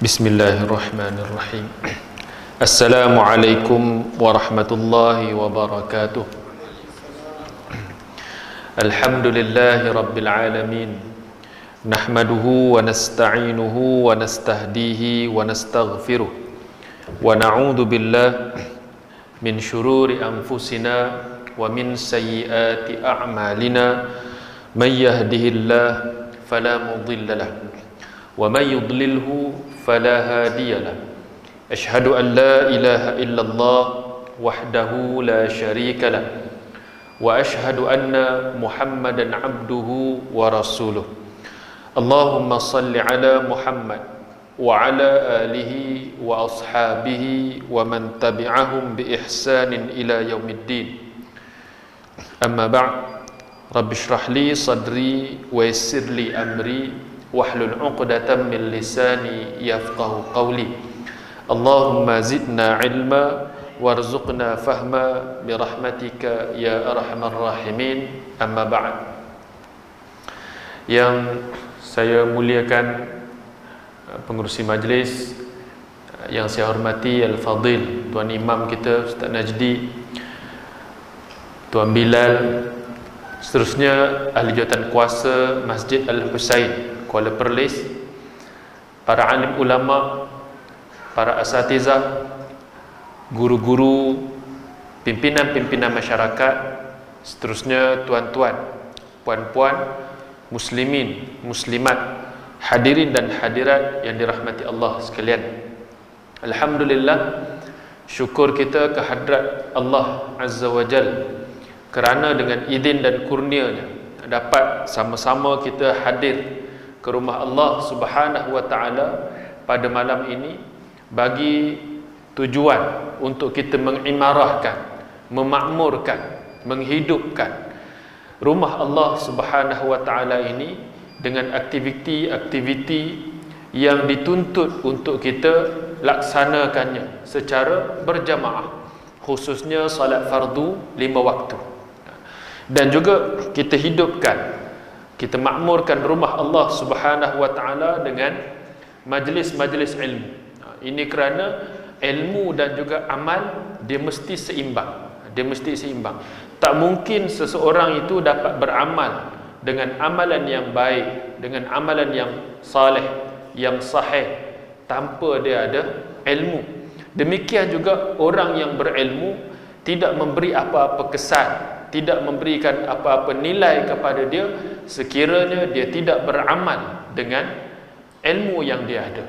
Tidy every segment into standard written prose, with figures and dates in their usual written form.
Bismillahirrahmanirrahim. Assalamualaikum warahmatullahi wabarakatuh. Alhamdulillahi rabbil alamin. Nahmaduhu wa nasta'inuhu wa nastahdihi wa nastaghfiruh. Wa na'udzu billah min syururi anfusina wa min sayyiati a'malina. Man yahdihillah fala mudilla lahu wa man yudlilhu فلا هادي له أشهد أن لا إله إلا الله وحده لا شريك له وأشهد أن محمدا عبده ورسوله اللهم صل على محمد وعلى آله وأصحابه ومن تبعهم بإحسان إلى يوم الدين أما بعد رب اشرح لي صدري ويسر لي أمري wahlul 'uqdatam min lisani yafqahu qawli. Allahumma zidna ilma warzuqna fahma birahmatika ya arhamar rahimin. Amma ba'd. Yang saya muliakan pengerusi majlis, yang saya hormati Al-Fadil Tuan Imam kita Ustaz Najdi, Tuan Bilal, seterusnya ahli jawatan kuasa Masjid Al-Husain Kuala Perlis, para alim ulama, para asatizah, guru-guru, pimpinan-pimpinan masyarakat, seterusnya tuan-tuan, puan-puan, muslimin, muslimat, hadirin dan hadirat yang dirahmati Allah sekalian. Alhamdulillah, syukur kita kehadrat Allah Azza wa Jal kerana dengan izin dan kurnia-Nya dapat sama-sama kita hadir ke rumah Allah Subhanahu wa taala pada malam ini bagi tujuan untuk kita mengimarahkan, memakmurkan, menghidupkan rumah Allah Subhanahu wa taala ini dengan aktiviti-aktiviti yang dituntut untuk kita laksanakannya secara berjamaah, khususnya salat fardu 5 waktu. Dan juga kita hidupkan, kita makmurkan rumah Allah Subhanahu wa taala dengan majlis-majlis ilmu. Ini kerana ilmu dan juga amal dia mesti seimbang. Dia mesti seimbang. Tak mungkin seseorang itu dapat beramal dengan amalan yang baik, dengan amalan yang saleh, yang sahih tanpa dia ada ilmu. Demikian juga orang yang berilmu tidak memberi apa-apa kesan, tidak memberikan apa-apa nilai kepada dia sekiranya dia tidak beramal dengan ilmu yang dia ada.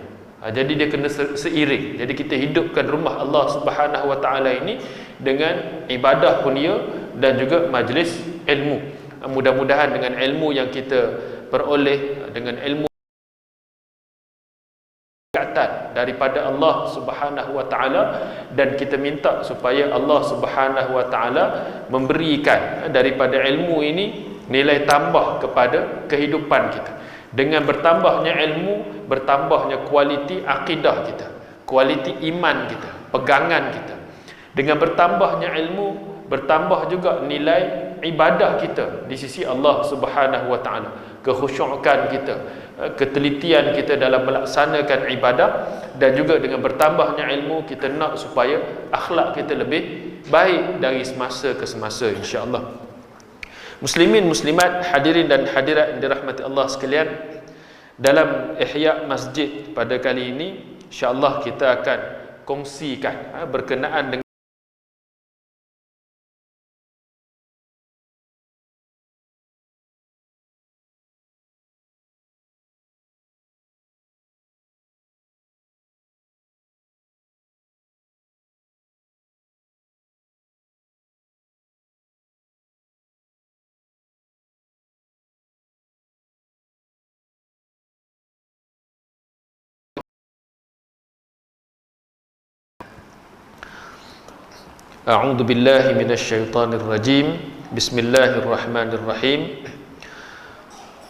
Jadi dia kena seiring. Jadi kita hidupkan rumah Allah Subhanahu wa taala ini dengan ibadah punia dan juga majlis ilmu. Mudah-mudahan dengan ilmu yang kita peroleh, dengan ilmu daripada Allah Subhanahu wa taala, dan kita minta supaya Allah Subhanahu wa taala memberikan daripada ilmu ini nilai tambah kepada kehidupan kita. Dengan bertambahnya ilmu, bertambahnya kualiti akidah kita, kualiti iman kita, pegangan kita. Dengan bertambahnya ilmu, bertambah juga nilai ibadah kita di sisi Allah Subhanahu wa taala, kekhusyukan kita, ketelitian kita dalam melaksanakan ibadah. Dan juga dengan bertambahnya ilmu, kita nak supaya akhlak kita lebih baik dari semasa ke semasa, insya-Allah. Muslimin muslimat, hadirin dan hadirat yang dirahmati Allah sekalian, dalam ihya masjid pada kali ini insya-Allah kita akan kongsikan berkenaan dengan A'udzu billahi minasyaitonir rajim. Bismillahirrahmanirrahim.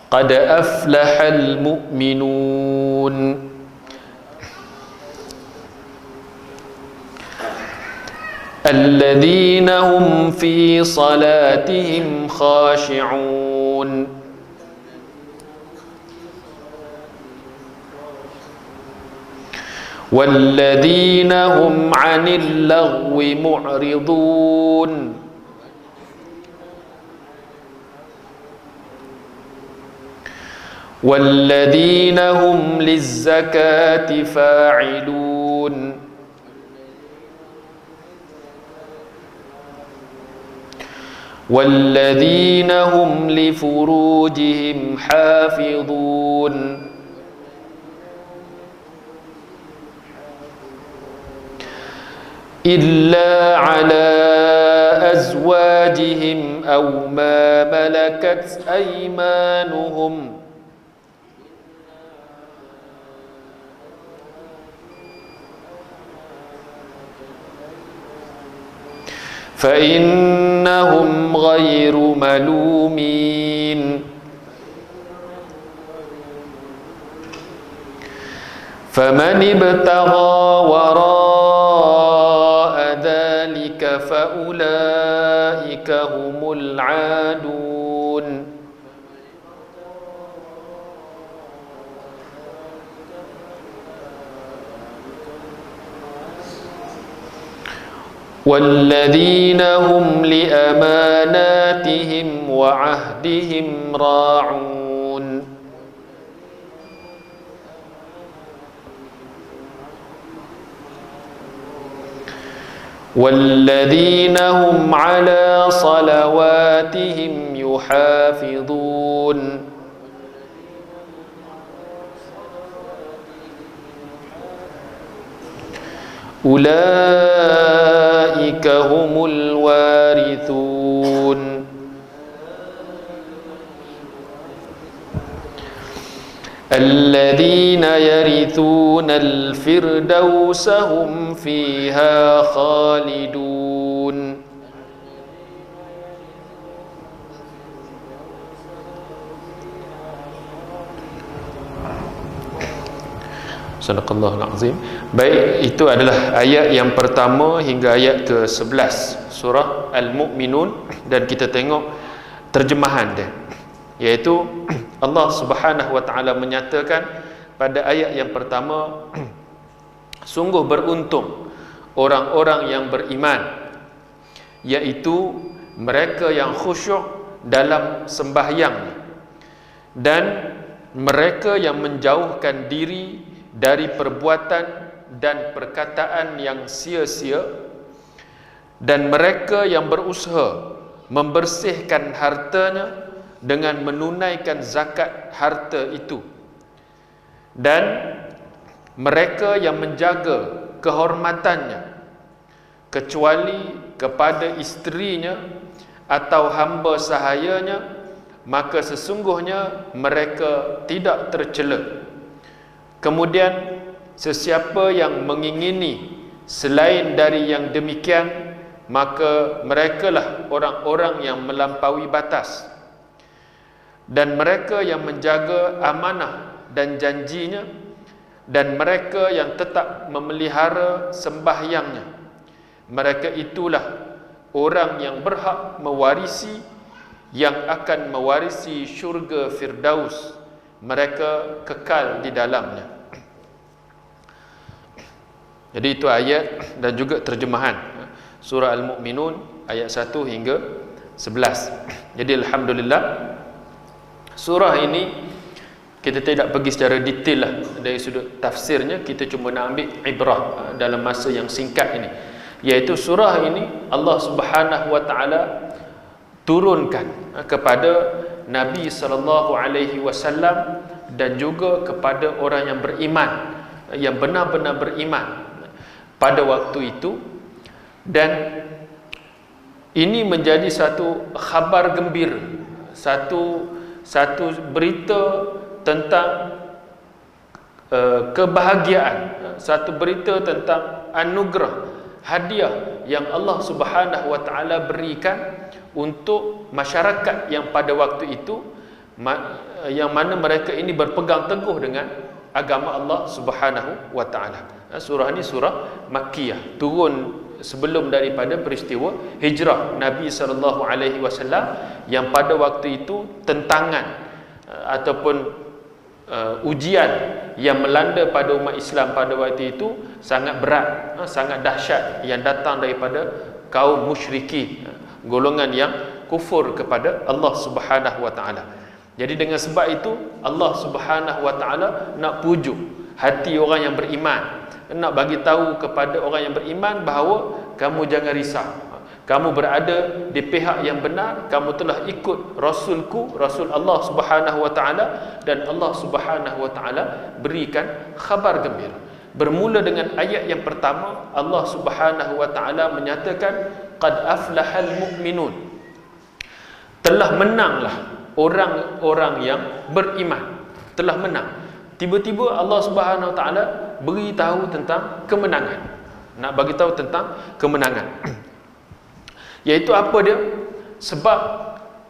Qad aflahal mu'minun. الذين هم في صلاتهم خاشعون والذين هم عن اللغو معرضون والذين هم للزكاة فاعلون والذين هم لفروجهم حافظون إلا على أزواجهم أو ما ملكت أيمانهم فإنهم غير ملومين فمن ابتغى وراء ذلك فأولئك هم العادون والذين هم لأماناتهم وعهدهم راعون والذين هم على صلواتهم يحافظون أولئك هم الوارثون الذين يرثون الفردوس هم فيها خالدون Sadaqallahul Azim. Baik, itu adalah ayat yang pertama hingga ayat ke-11 surah Al-Mu'minun, dan kita tengok terjemahan dia, iaitu Allah Subhanahu wa taala menyatakan pada ayat yang pertama, sungguh beruntung orang-orang yang beriman, iaitu mereka yang khusyuk dalam sembahyang dan mereka yang menjauhkan diri dari perbuatan dan perkataan yang sia-sia, dan mereka yang berusaha membersihkan hartanya dengan menunaikan zakat harta itu, dan mereka yang menjaga kehormatannya kecuali kepada isterinya atau hamba sahayanya, maka sesungguhnya mereka tidak tercela. Kemudian sesiapa yang mengingini selain dari yang demikian, maka merekalah orang-orang yang melampaui batas. Dan mereka yang menjaga amanah dan janjinya, dan mereka yang tetap memelihara sembahyangnya, mereka itulah orang yang berhak mewarisi, yang akan mewarisi syurga Firdaus, mereka kekal di dalamnya. Jadi itu ayat dan juga terjemahan surah Al-Mu'minun ayat 1 hingga 11. Jadi alhamdulillah, surah ini kita tidak pergi secara detail lah dari sudut tafsirnya, kita cuma nak ambil ibrah dalam masa yang singkat ini, iaitu surah ini Allah Subhanahu wa taala turunkan kepada Nabi SAW dan juga kepada orang yang beriman, yang benar-benar beriman pada waktu itu. Dan ini menjadi satu khabar gembira, satu berita tentang kebahagiaan, satu berita tentang anugerah, hadiah yang Allah Subhanahu wa taala berikan untuk masyarakat yang pada waktu itu, yang mana mereka ini berpegang teguh dengan agama Allah Subhanahu wa taala. Surah ini surah Makkiyah, turun sebelum daripada peristiwa hijrah Nabi SAW, yang pada waktu itu tentangan ataupun ujian yang melanda pada umat Islam pada waktu itu sangat berat, sangat dahsyat, yang datang daripada kaum musyrikin, golongan yang kufur kepada Allah Subhanahu wa taala. Jadi dengan sebab itu Allah Subhanahu wa taala nak pujuk hati orang yang beriman, nak bagi tahu kepada orang yang beriman bahawa kamu jangan risau. Kamu berada di pihak yang benar, kamu telah ikut Rasulku, Rasul Allah Subhanahu wa taala, dan Allah Subhanahu wa taala berikan khabar gembira. Bermula dengan ayat yang pertama, Allah Subhanahu wa taala menyatakan qad aflahal mu'minun. Telah menanglah orang-orang yang beriman, telah menang. Tiba-tiba Allah Subhanahu wa taala beritahu tentang kemenangan. Nak bagi tahu tentang kemenangan. Iaitu apa dia? Sebab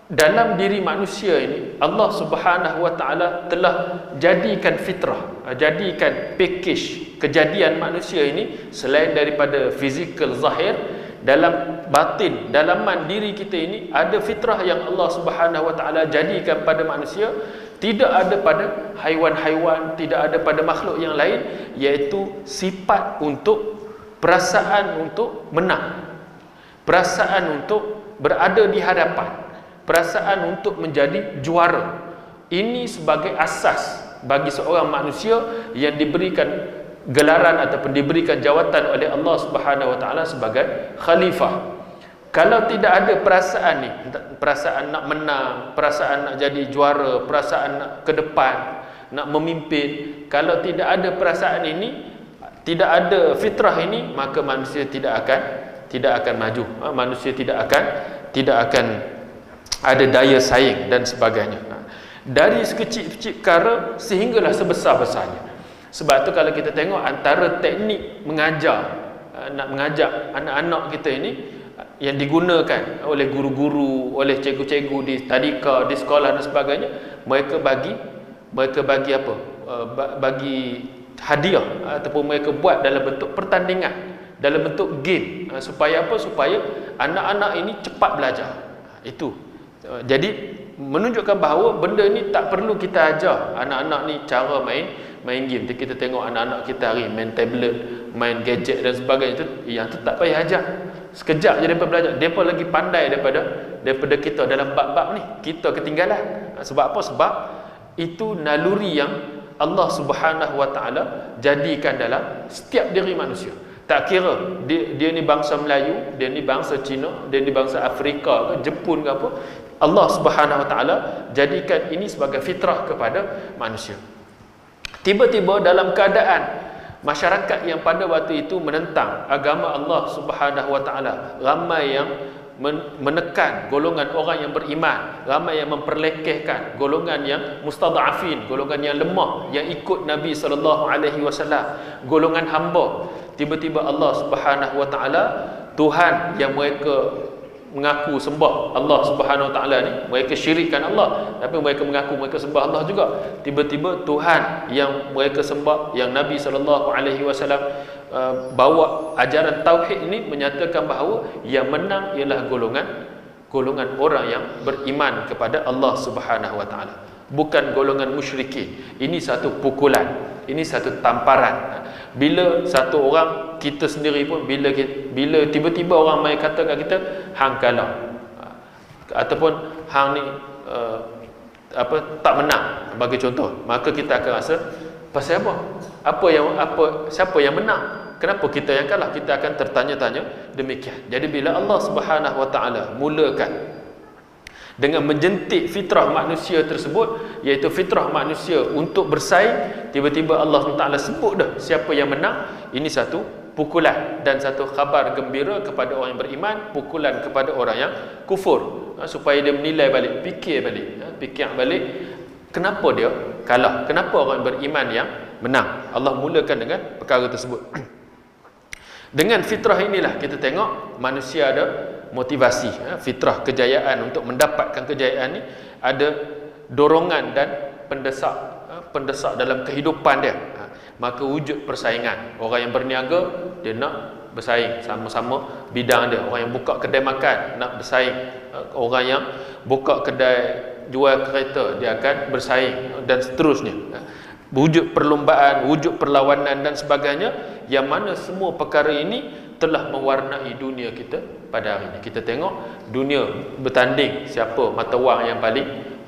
dalam diri manusia ini Allah Subhanahu wa taala telah jadikan fitrah, jadikan package kejadian manusia ini, selain daripada fizikal zahir, dalam batin, dalaman diri kita ini ada fitrah yang Allah Subhanahu wa taala jadikan pada manusia, tidak ada pada haiwan-haiwan, tidak ada pada makhluk yang lain, iaitu sifat untuk perasaan untuk menang, perasaan untuk berada di hadapan, perasaan untuk menjadi juara. Ini sebagai asas bagi seorang manusia yang diberikan gelaran ataupun diberikan jawatan oleh Allah Subhanahu wa taala sebagai khalifah. Kalau tidak ada perasaan ni, perasaan nak menang, perasaan nak jadi juara, perasaan nak ke depan, nak memimpin, kalau tidak ada perasaan ini, tidak ada fitrah ini, maka manusia tidak akan maju. Manusia tidak akan ada daya saing dan sebagainya. Dari sekecil-kecil perkara sehinggalah sebesar-besarnya. Sebab tu kalau kita tengok antara teknik mengajar, nak mengajak anak-anak kita ini yang digunakan oleh guru-guru, oleh cikgu-cikgu di tadika, di sekolah dan sebagainya, mereka bagi apa? Bagi hadiah ataupun mereka buat dalam bentuk pertandingan, dalam bentuk game, supaya apa? Supaya anak-anak ini cepat belajar. Itu. Jadi menunjukkan bahawa benda ni tak perlu kita ajar anak-anak ni cara main game. Kita tengok anak-anak kita hari main tablet, main gadget dan sebagainya, yang tu tak payah ajar. Sekejap je mereka belajar. Mereka lagi pandai daripada kita dalam bab-bab ni. Kita ketinggalan. Sebab apa? Sebab itu naluri yang Allah Subhanahu wa taala jadikan dalam setiap diri manusia. Tak kira dia ni bangsa Melayu, dia ni bangsa Cina, dia ni bangsa Afrika ke Jepun ke apa, Allah Subhanahu wa taala jadikan ini sebagai fitrah kepada manusia. Tiba-tiba dalam keadaan masyarakat yang pada waktu itu menentang agama Allah Subhanahu wa taala, ramai yang menekan golongan orang yang beriman, ramai yang memperlekehkan golongan yang mustadafin, golongan yang lemah yang ikut Nabi sallallahu alaihi wasallam, golongan hamba. Tiba-tiba Allah Subhanahu wa taala, Tuhan yang mereka mengaku sembah Allah Subhanahu wa taala ni, mereka syirikkan Allah tapi mereka mengaku mereka sembah Allah juga. Tiba-tiba Tuhan yang mereka sembah, yang Nabi sallallahu alaihi wasallam bawa ajaran tauhid ini, menyatakan bahawa yang menang ialah golongan orang yang beriman kepada Allah Subhanahu wa taala, bukan golongan musyrikin. Ini satu pukulan, ini satu tamparan. Bila satu orang, kita sendiri pun bila tiba-tiba orang mai kata kat kita hang kalah, ataupun hang ni tak menang bagi contoh, maka kita akan rasa pasal apa? Siapa yang menang? Kenapa kita yang kalah? Kita akan tertanya-tanya demikian. Jadi bila Allah Subhanahu wa taala mulakan dengan menjentik fitrah manusia tersebut, iaitu fitrah manusia untuk bersaing, tiba-tiba Allah Taala sebut dah siapa yang menang. Ini satu pukulan dan satu khabar gembira kepada orang yang beriman, pukulan kepada orang yang kufur, supaya dia menilai balik, fikir balik kenapa dia kalah, kenapa orang beriman yang menang. Allah mulakan dengan perkara tersebut. Dengan fitrah inilah kita tengok manusia ada motivasi, fitrah kejayaan. Untuk mendapatkan kejayaan ni ada dorongan dan pendesak dalam kehidupan dia. Maka wujud persaingan. Orang yang berniaga dia nak bersaing sama-sama bidang dia. Orang yang buka kedai makan nak bersaing. Orang yang buka kedai jual kereta dia akan bersaing, dan seterusnya. wujud perlombaan, wujud perlawanan dan sebagainya, yang mana semua perkara ini telah mewarnai dunia kita pada hari ini. Kita tengok dunia bertanding siapa mata wang yang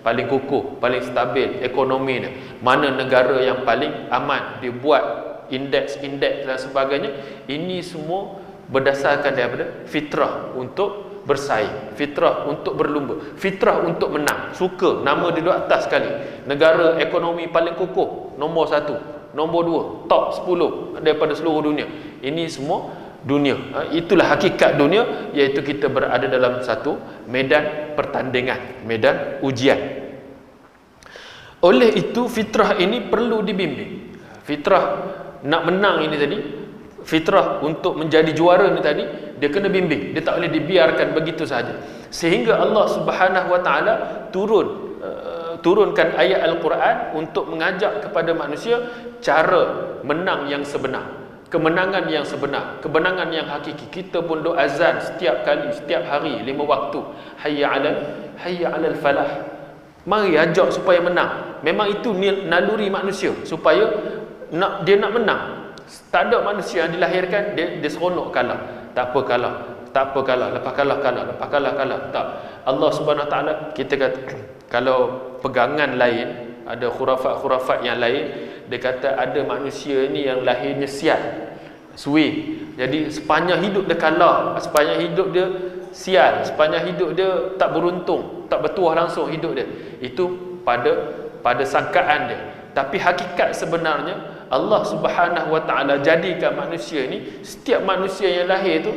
paling kukuh, paling stabil ekonomi ni, mana negara yang paling aman, dia buat indeks dan sebagainya. Ini semua berdasarkan daripada fitrah untuk bersaing, fitrah untuk berlumba, fitrah untuk menang, suka nama dia duduk atas sekali, negara ekonomi paling kukuh, nombor 1, nombor 2, top 10 daripada seluruh dunia. Ini semua dunia. Itulah hakikat dunia, iaitu kita berada dalam satu medan pertandingan, medan ujian. Oleh itu fitrah ini perlu dibimbing. Fitrah nak menang ini tadi, fitrah untuk menjadi juara ni tadi, dia kena bimbing. Dia tak boleh dibiarkan begitu saja. Sehingga Allah Subhanahu Wa Taala turunkan ayat Al-Quran untuk mengajak kepada manusia cara menang yang sebenar, kemenangan yang sebenar, kemenangan yang hakiki. Kita pun duk azan setiap kali, setiap hari, 5 waktu, hayya 'alal falah. Mari ajak supaya menang. Memang itu naluri manusia, supaya dia nak menang. Tak ada manusia yang dilahirkan dia seronok kalah. Tak apa kalah, lepas kalah. Tak. Allah Subhanahu Wa Taala, kita kata kalau pegangan lain, ada khurafat yang lain, dia kata ada manusia ni yang lahirnya sial, suwi. Jadi sepanjang hidup dia kalah, sepanjang hidup dia sial, sepanjang hidup dia tak beruntung, tak bertuah langsung hidup dia. Itu pada sangkaan dia. Tapi hakikat sebenarnya Allah Subhanahu Wa Taala jadikan manusia ni, setiap manusia yang lahir tu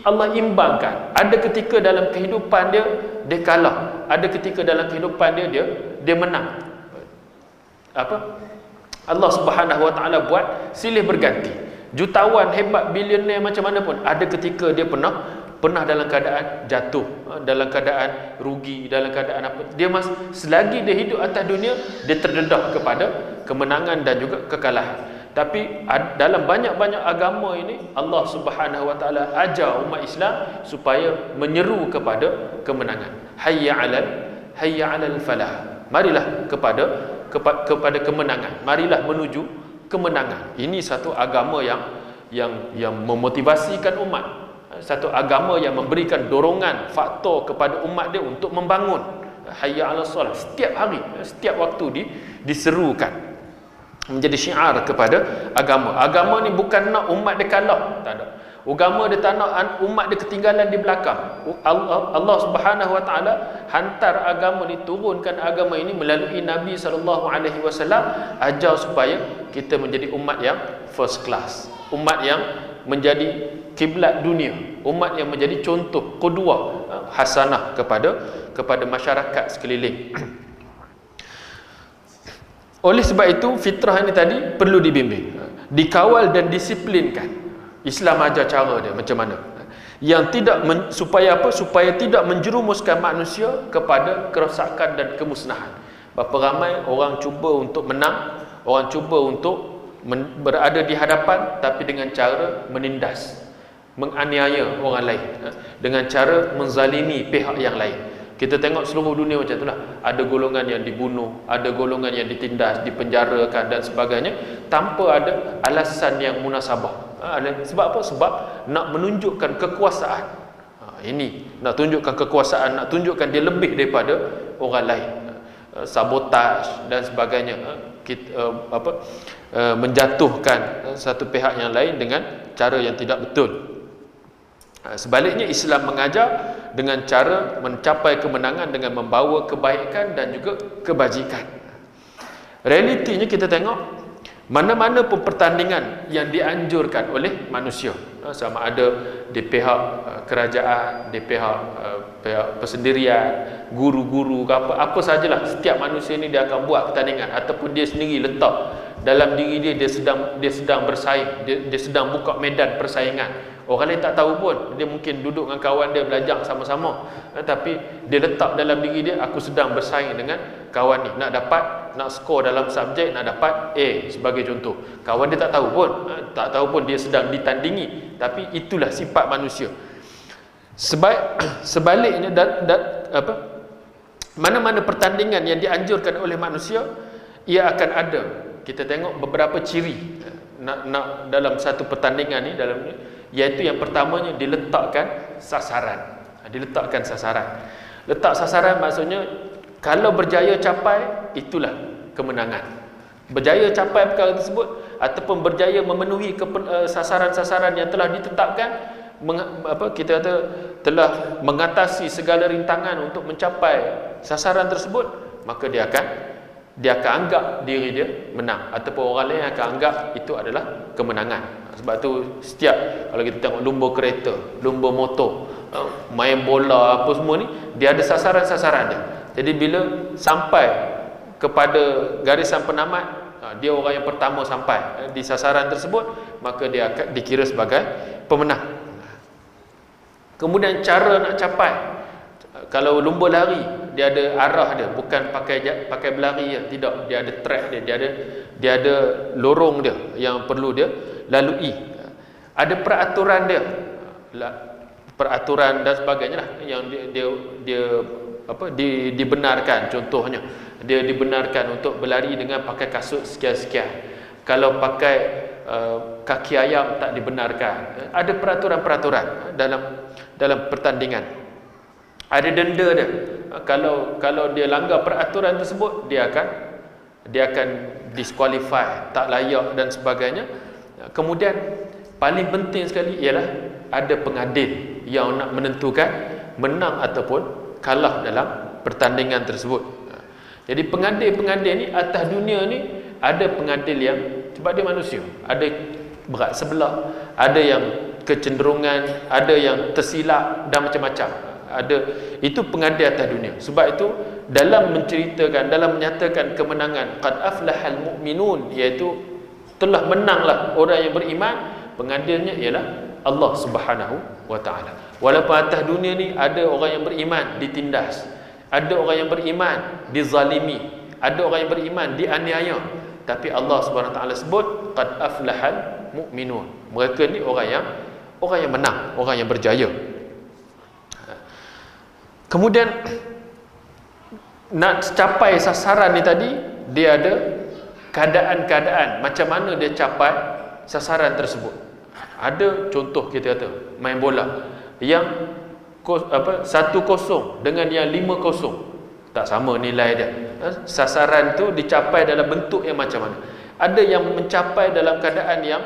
Allah imbangkan. Ada ketika dalam kehidupan dia kalah, ada ketika dalam kehidupan dia menang. Allah Subhanahu Wa Taala buat silih berganti. Jutawan hebat, bilioner macam mana pun, ada ketika dia pernah dalam keadaan jatuh, dalam keadaan rugi, dalam keadaan apa. Selagi dia hidup atas dunia, dia terdedah kepada kemenangan dan juga kekalahan. Tapi dalam banyak-banyak agama ini, Allah Subhanahu Wa Taala ajar umat Islam supaya menyeru kepada kemenangan. Hayya 'alal falah. Marilah kepada kemenangan. Marilah menuju kemenangan. Ini satu agama yang memotivasikan umat. Satu agama yang memberikan dorongan, faktor kepada umat dia untuk membangun. Hayya 'alas salah. Setiap hari, setiap waktu diserukan, menjadi syiar kepada agama. Agama ni bukan nak umat dia kalah, tak ada. Agama dia tak nak umat dia ketinggalan di belakang. Allah Subhanahu Wa Taala hantar agama ni, turunkan agama ini melalui Nabi SAW, ajar supaya kita menjadi umat yang first class, umat yang menjadi kiblat dunia, umat yang menjadi contoh, qudwah hasanah kepada masyarakat sekeliling. Oleh sebab itu fitrah ini tadi perlu dibimbing, dikawal dan disiplinkan. Islam ajar cara dia macam mana, yang tidak supaya tidak menjerumuskan manusia kepada kerosakan dan kemusnahan. Berapa ramai orang cuba untuk menang, orang cuba untuk berada di hadapan, tapi dengan cara menindas, menganiaya orang lain, dengan cara menzalimi pihak yang lain. Kita tengok seluruh dunia macam itulah. Ada golongan yang dibunuh, ada golongan yang ditindas, dipenjarakan dan sebagainya, tanpa ada alasan yang munasabah. Sebab apa? Sebab nak menunjukkan kekuasaan. Ini nak tunjukkan kekuasaan, nak tunjukkan dia lebih daripada orang lain. Sabotaj dan sebagainya. Menjatuhkan satu pihak yang lain dengan cara yang tidak betul. Sebaliknya Islam mengajar dengan cara mencapai kemenangan dengan membawa kebaikan dan juga kebajikan. Realitinya kita tengok mana-mana pun pertandingan yang dianjurkan oleh manusia, sama ada di pihak kerajaan, di pihak persendirian, guru-guru ke apa sajalah, setiap manusia ni dia akan buat pertandingan, ataupun dia sendiri letak dalam diri dia sedang bersaing, dia sedang buka medan persaingan. Orang lain tak tahu pun, dia mungkin duduk dengan kawan dia belajar sama-sama, tapi dia letak dalam diri dia, aku sedang bersaing dengan kawan ni, nak skor dalam subjek, nak dapat A sebagai contoh. Kawan dia tak tahu pun dia sedang ditandingi, tapi itulah sifat manusia. Sebaliknya mana-mana pertandingan yang dianjurkan oleh manusia, ia akan ada, kita tengok beberapa ciri nak dalam satu pertandingan ni, dalam ni, iaitu yang pertamanya diletakkan sasaran. Diletakkan sasaran. Letak sasaran maksudnya kalau berjaya capai, itulah kemenangan. Berjaya capai perkara tersebut ataupun berjaya memenuhi sasaran-sasaran yang telah ditetapkan, kita kata telah mengatasi segala rintangan untuk mencapai sasaran tersebut, maka dia akan anggap diri dia menang, ataupun orang lain akan anggap itu adalah kemenangan. Sebab tu setiap, kalau kita tengok lumba kereta, lumba motor, main bola, apa semua ni, dia ada sasaran-sasaran dia. Jadi bila sampai kepada garisan penamat, dia orang yang pertama sampai di sasaran tersebut, maka dia akan dikira sebagai pemenang. Kemudian cara nak capai, kalau lumba lari, dia ada arah dia, bukan pakai berlari ya, tidak, dia ada track dia, dia ada lorong dia yang perlu dia lalui. Ada peraturan dia, peraturan dan sebagainya lah, yang dibenarkan. Contohnya, dia dibenarkan untuk berlari dengan pakai kasut sekian-sekian. Kalau pakai kaki ayam tak dibenarkan. Ada peraturan-peraturan dalam pertandingan. Ada denda dia. Kalau dia langgar peraturan tersebut, dia akan disqualify, tak layak dan sebagainya. Kemudian paling penting sekali ialah ada pengadil yang nak menentukan menang ataupun kalah dalam pertandingan tersebut. Jadi pengadil-pengadil ni atas dunia ni, ada pengadil yang, sebab dia manusia, ada berat sebelah, ada yang kecenderungan, ada yang tersilap dan macam-macam. Ada, itu pengadil atas dunia. Sebab itu dalam menceritakan, dalam menyatakan kemenangan qad aflahal mu'minun, iaitu telah menanglah orang yang beriman, pengadilnya ialah Allah Subhanahu wa taala. Walaupun atas dunia ni ada orang yang beriman ditindas, ada orang yang beriman dizalimi, ada orang yang beriman dianiaya, tapi Allah Subhanahu wa taala sebut qad aflahal mu'minun. Mereka ni orang yang menang, orang yang berjaya. Kemudian nak capai sasaran ni tadi, dia ada keadaan-keadaan macam mana dia capai sasaran tersebut. Ada contoh, kita kata main bola yang 1-0 dengan yang 5-0, tak sama nilai dia. Sasaran tu dicapai dalam bentuk yang macam mana. Ada yang mencapai dalam keadaan yang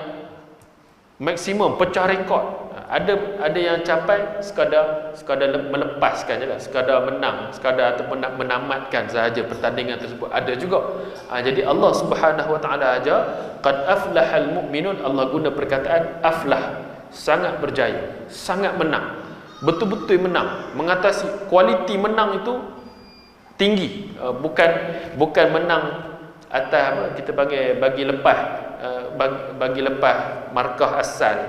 maksimum, pecah rekod. Ada yang capai sekadar melepaskan je lah, sekadar menang, sekadar ataupun nak menamatkan sahaja pertandingan tersebut. Ada juga. Jadi Allah Subhanahu wa taala aja qad aflahal mu'minun, Allah guna perkataan aflah, sangat berjaya, sangat menang, betul-betul menang, mengatasi. Kualiti menang itu tinggi, bukan menang atas kita panggil bagi lepas markah asal,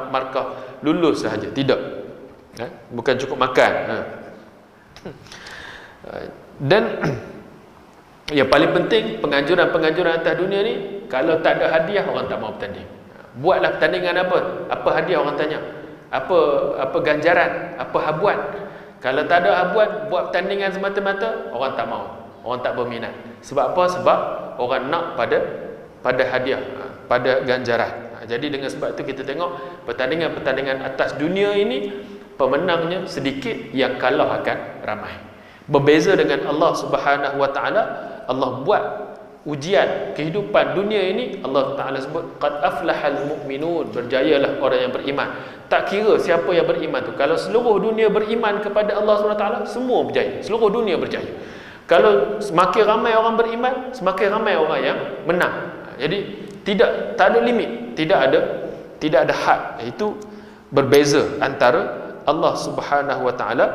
markah lulus sahaja, tidak. Bukan cukup makan. Dan yang paling penting, penganjuran atas dunia ni, kalau tak ada hadiah, orang tak mau bertanding. Buatlah pertandingan apa hadiah, orang tanya. Apa ganjaran, apa habuan. Kalau tak ada habuan, buat pertandingan semata-mata, orang tak mau, orang tak berminat. Sebab apa? Sebab orang nak pada hadiah, pada ganjaran. Jadi dengan sebab itu kita tengok pertandingan-pertandingan atas dunia ini, pemenangnya sedikit, yang kalah akan ramai. Berbeza dengan Allah Subhanahu wa taala, Allah buat ujian kehidupan dunia ini, Allah Taala sebut qad aflahal mu'minun, berjayalah orang yang beriman. Tak kira siapa yang beriman tu. Kalau seluruh dunia beriman kepada Allah Subhanahu wa taala, semua berjaya, seluruh dunia berjaya. Kalau semakin ramai orang beriman, semakin ramai orang yang menang. Jadi tak ada limit, tidak ada had. Itu berbeza antara Allah Subhanahu wa taala,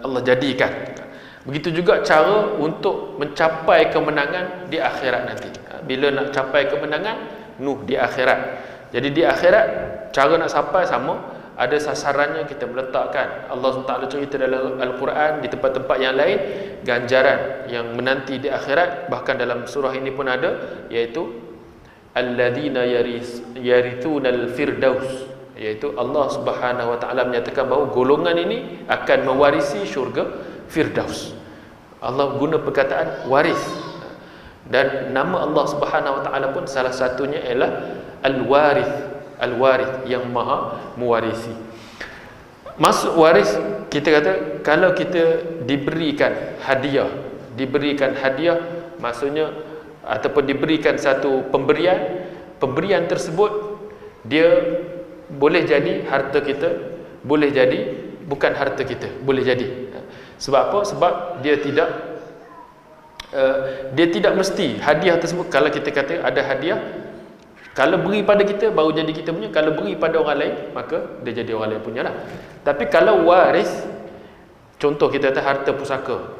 Allah jadikan. Begitu juga cara untuk mencapai kemenangan di akhirat nanti. Bila nak capai kemenangan, di akhirat. Jadi di akhirat, cara nak sampai sama, ada sasarannya, kita meletakkan. Allah SWT cerita dalam Al-Quran, di tempat-tempat yang lain, ganjaran yang menanti di akhirat. Bahkan dalam surah ini pun ada, iaitu alladzina yarithunal firdaus, iaitu Allah Subhanahu wa taala menyatakan bahawa golongan ini akan mewarisi syurga Firdaus. Allah guna perkataan waris. Dan nama Allah Subhanahu Wa Taala pun salah satunya ialah Al-Warith, Al-Warith yang maha mewarisi. Masuk waris, kita kata kalau kita diberikan hadiah, maksudnya ataupun diberikan satu pemberian tersebut, dia boleh jadi harta kita, boleh jadi bukan harta kita, boleh jadi. Sebab apa? Sebab dia tidak mesti hadiah tersebut. Kalau kita kata ada hadiah, kalau beri pada kita baru jadi kita punya, kalau beri pada orang lain maka dia jadi orang lain punya lah. Tapi kalau waris, contoh kita kata harta pusaka,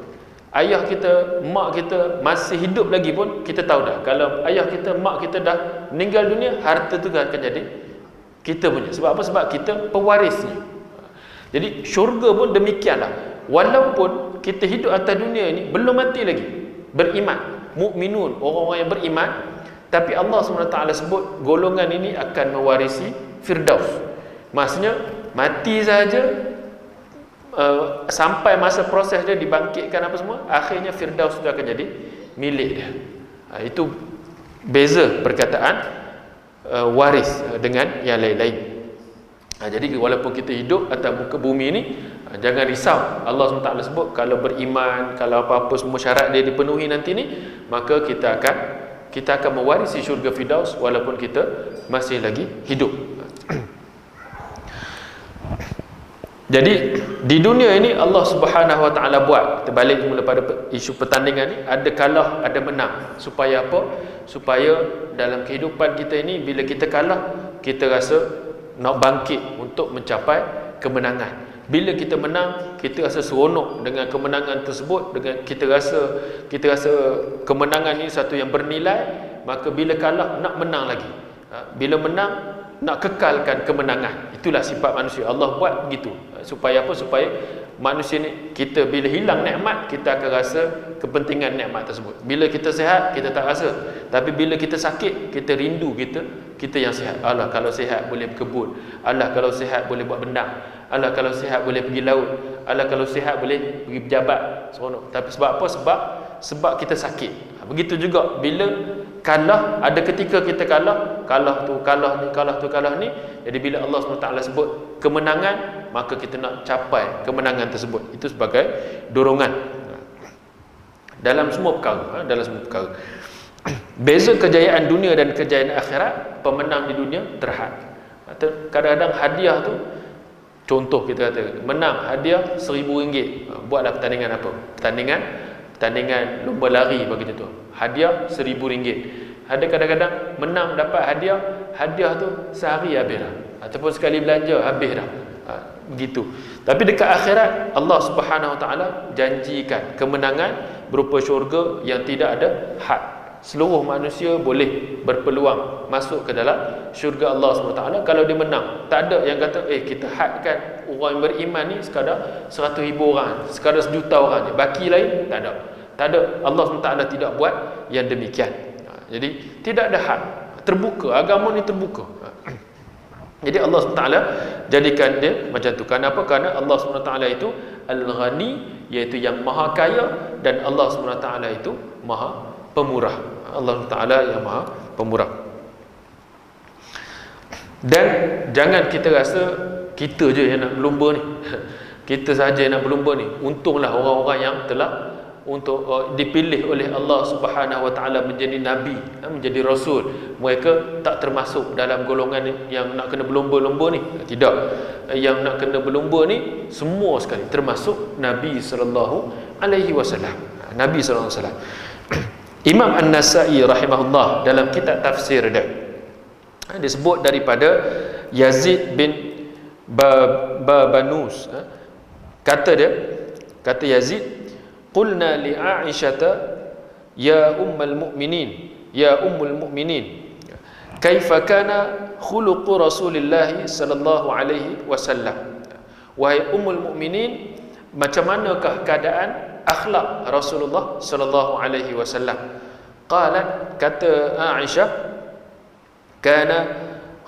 ayah kita, mak kita masih hidup lagi pun kita tahu dah, kalau ayah kita, mak kita dah meninggal dunia, harta tu akan jadi kita punya. Sebab apa? Sebab kita pewarisnya. Jadi syurga pun demikianlah. Walaupun kita hidup atas dunia ini belum mati lagi, beriman, mukminun, orang-orang yang beriman, tapi Allah SWT sebut golongan ini akan mewarisi Firdaus. Maksudnya mati saja, sampai masa proses dia dibangkitkan apa semua, akhirnya Firdaus itu akan jadi milik dia. Itu beza perkataan waris dengan yang lain-lain. Jadi walaupun kita hidup atas muka bumi ini, jangan risau. Allah SWT sebut kalau beriman, kalau apa-apa semua syarat dia dipenuhi nanti ni, maka kita akan mewarisi syurga Firdaus walaupun kita masih lagi hidup. Jadi di dunia ini Allah Subhanahu Wa Taala buat, kita balik mula pada isu pertandingan ni, ada kalah, ada menang. Supaya apa? Supaya dalam kehidupan kita ini, bila kita kalah, kita rasa nak bangkit untuk mencapai kemenangan. Bila kita menang, kita rasa seronok dengan kemenangan tersebut, dengan kita rasa kemenangan ini satu yang bernilai. Maka bila kalah, nak menang lagi. Bila menang, nak kekalkan kemenangan. Itulah sifat manusia. Allah buat begitu. Supaya apa? Supaya manusia ni, kita bila hilang nikmat, kita akan rasa kepentingan nikmat tersebut. Bila kita sihat, kita tak rasa. Tapi bila kita sakit, kita rindu kita yang sihat. Allah kalau sihat boleh berkebun. Allah kalau sihat boleh buat bendang. Allah kalau sihat boleh pergi laut. Allah kalau sihat boleh pergi pejabat. Seronok. Tapi sebab apa? Sebab kita sakit. Begitu juga bila kalah, ada ketika kita kalah ni. Jadi bila Allah SWT sebut kemenangan, maka kita nak capai kemenangan tersebut. Itu sebagai dorongan dalam semua perkara. Beza kejayaan dunia dan kejayaan akhirat, pemenang di dunia terhad. Kadang-kadang hadiah tu, contoh kita kata menang hadiah RM1,000. Buatlah pertandingan apa? Pertandingan lomba lari bagi contoh. Hadiah RM1,000. Ada kadang-kadang menang dapat hadiah tu sehari habis dah. Ataupun sekali belanja habis dah. Begitu. Tapi dekat akhirat, Allah Subhanahu Wa Taala janjikan kemenangan berupa syurga yang tidak ada had. Seluruh manusia boleh berpeluang masuk ke dalam syurga Allah SWT kalau dia menang. Tak ada yang kata kita hadkan orang yang beriman ni sekadar 100,000 orang, sekadar 1,000,000 orang je, baki lain tak ada. Allah SWT tidak buat yang demikian. Jadi tidak ada had, terbuka, agama ni terbuka. Jadi Allah SWT jadikan dia macam tu. Kenapa? Kerana Allah SWT itu Al-Ghani, iaitu yang maha kaya, dan Allah SWT itu maha pemurah. Allah Ta'ala yang maha pemurah. Dan jangan kita rasa kita je yang nak berlumba ni. Kita saja yang nak berlumba ni. Untunglah orang-orang yang telah dipilih oleh Allah Subhanahu Wa Taala menjadi nabi, menjadi rasul. Mereka tak termasuk dalam golongan yang nak kena berlumba-lumba ni. Tidak. Yang nak kena berlumba ni semua sekali, termasuk Nabi sallallahu alaihi wasallam. Nabi sallallahu alaihi wasallam. Imam An-Nasa'i rahimahullah dalam kitab tafsir dia disebut daripada Yazid bin Babanus. Kata Yazid, qulna li Aisyata ya ummul mu'minin kaifa kana khuluqu Rasulillah sallallahu alaihi wasallam. Wahai ummul mu'minin, macam manakah keadaan akhlak Rasulullah sallallahu alaihi wasallam? Qalat, kata Aisyah, kana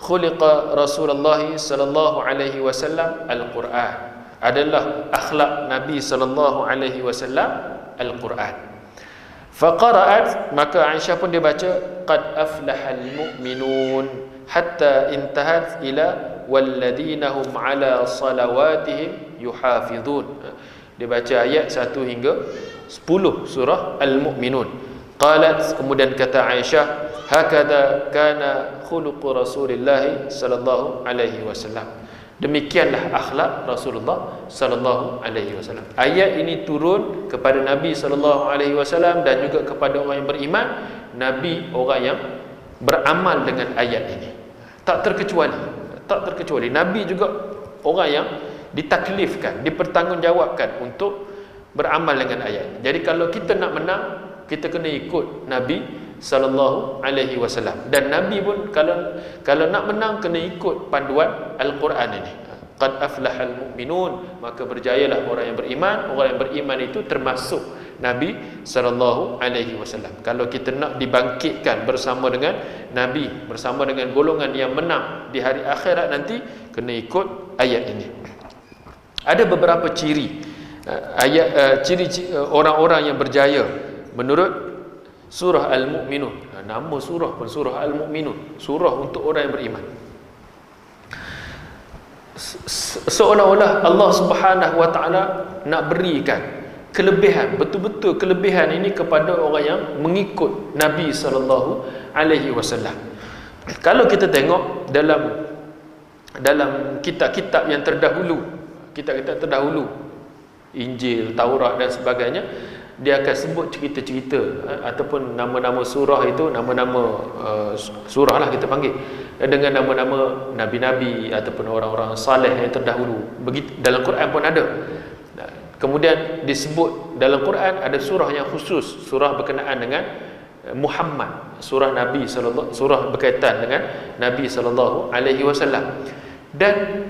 khuliqa Rasulullah sallallahu alaihi wasallam al-Quran. Adalah akhlak Nabi sallallahu alaihi wasallam al-Quran. Faqara'at, maka Aisyah pun dia baca qad aflahal mu'minun hatta intahat ila walladina hum ala salawatihim yuhafizun. Dia baca ayat 1 hingga 10 surah Al-Mu'minun. Qalat, kemudian kata Aisyah, hakadha kana khuluq Rasulillah sallallahu alaihi wasallam. Demikianlah akhlak Rasulullah sallallahu alaihi wasallam. Ayat ini turun kepada Nabi sallallahu alaihi wasallam dan juga kepada orang yang beriman. Nabi orang yang beramal dengan ayat ini. Tak terkecuali. Nabi juga orang yang ditaklifkan, dipertanggungjawabkan untuk beramal dengan ayat. Jadi kalau kita nak menang, kita kena ikut Nabi sallallahu alaihi wasallam. Dan Nabi pun kalau nak menang kena ikut panduan Al-Quran ini. Qad aflahal mu'minun, maka berjayalah orang yang beriman. Orang yang beriman itu termasuk Nabi sallallahu alaihi wasallam. Kalau kita nak dibangkitkan bersama dengan Nabi, bersama dengan golongan yang menang di hari akhirat nanti, kena ikut ayat ini. Ada beberapa ciri ciri orang-orang yang berjaya menurut surah Al-Mu'minun. Nama surah pun surah Al-Mu'minun, surah untuk orang yang beriman. Seolah-olah Allah Subhanahu wa taala nak berikan kelebihan, betul-betul kelebihan ini kepada orang yang mengikut Nabi sallallahu alaihi wasallam. Kalau kita tengok dalam kitab-kitab yang terdahulu, kitab-kitab terdahulu, Injil, Taurat dan sebagainya, dia akan sebut cerita-cerita ataupun nama-nama surah itu, nama-nama surah lah kita panggil, dengan nama-nama nabi-nabi ataupun orang-orang saleh yang terdahulu. Begitu dalam Quran pun ada. Kemudian disebut dalam Quran ada surah yang khusus, surah berkenaan dengan Muhammad, surah Nabi sallallahu, surah berkaitan dengan Nabi sallallahu alaihi wasallam. Dan